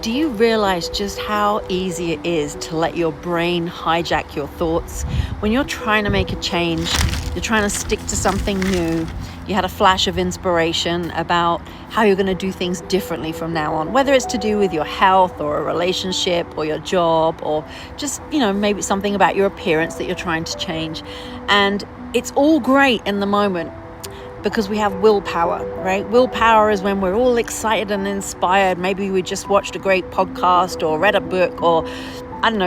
Do you realize just how easy it is to let your brain hijack your thoughts? When you're trying to make a change, you're trying to stick to something new, you had a flash of inspiration about how you're going to do things differently from now on, whether it's to do with your health or a relationship or your job or just, maybe something about your appearance that you're trying to change. And it's all great in the moment, because we have willpower, right? Willpower is when we're all excited and inspired. Maybe we just watched a great podcast or read a book or,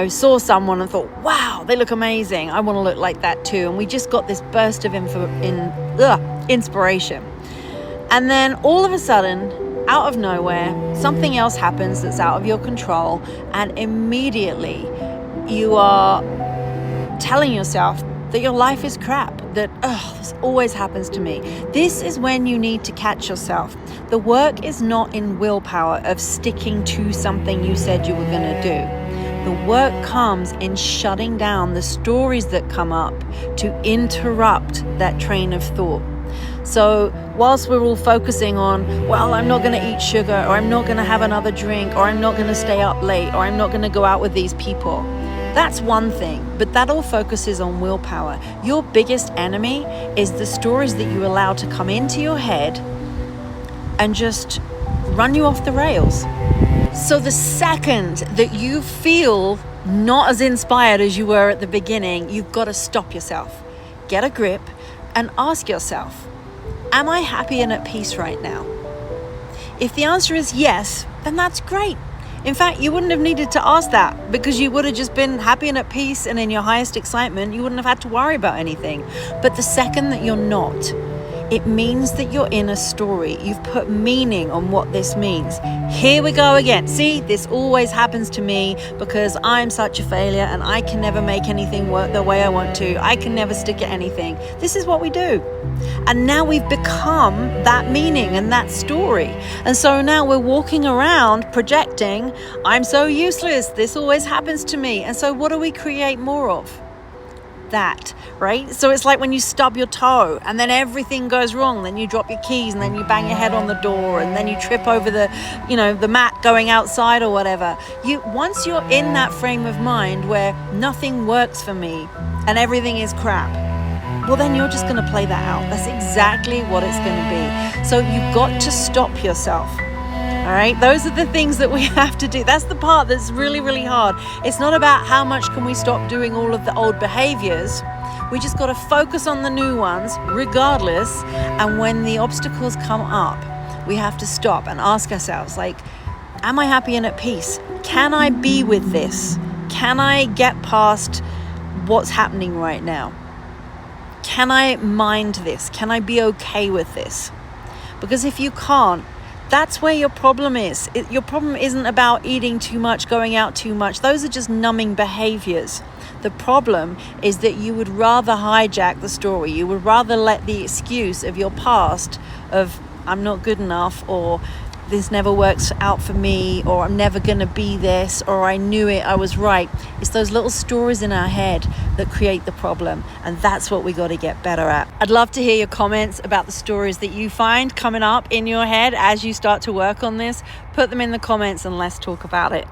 saw someone and thought, wow, they look amazing. I want to look like that too. And we just got this burst of inspiration. And then all of a sudden, out of nowhere, something else happens that's out of your control. And immediately you are telling yourself that your life is crap, that, this always happens to me. This is when you need to catch yourself. The work is not in willpower of sticking to something you said you were going to do. The work comes in shutting down the stories that come up to interrupt that train of thought. So whilst we're all focusing on, well, I'm not going to eat sugar, or I'm not going to have another drink, or I'm not going to stay up late, or I'm not going to go out with these people, that's one thing, but that all focuses on willpower. Your biggest enemy is the stories that you allow to come into your head and just run you off the rails. So the second that you feel not as inspired as you were at the beginning, you've got to stop yourself, get a grip, and ask yourself, am I happy and at peace right now? If the answer is yes, then that's great. In fact, you wouldn't have needed to ask that, because you would have just been happy and at peace and in your highest excitement. You wouldn't have had to worry about anything. But the second that you're not, it means that you're in a story. You've put meaning on what this means. Here we go again. See, this always happens to me because I'm such a failure and I can never make anything work the way I want to. I can never stick at anything. This is what we do. And now we've become that meaning and that story. And so now we're walking around projecting, I'm so useless. This always happens to me. And so what do we create more of? That, right? So it's like when you stub your toe and then everything goes wrong, then you drop your keys and then you bang your head on the door and then you trip over the mat going outside or whatever. Once you're in that frame of mind where nothing works for me and everything is crap, well, then you're just going to play that out. That's exactly what it's going to be. So you've got to stop yourself. All right, those are the things that we have to do. That's the part that's really, really hard. It's not about how much can we stop doing all of the old behaviors. We just got to focus on the new ones regardless. And when the obstacles come up, we have to stop and ask ourselves, like, am I happy and at peace? Can I be with this? Can I get past what's happening right now? Can I mind this? Can I be okay with this? Because if you can't, that's where your problem is. Your problem isn't about eating too much, going out too much. Those are just numbing behaviors. The problem is that you would rather hijack the story. You would rather let the excuse of your past of I'm not good enough, or this never works out for me, or I'm never going to be this, or I knew it, I was right. It's those little stories in our head that create the problem, and that's what we got to get better at. I'd love to hear your comments about the stories that you find coming up in your head as you start to work on this. Put them in the comments and let's talk about it.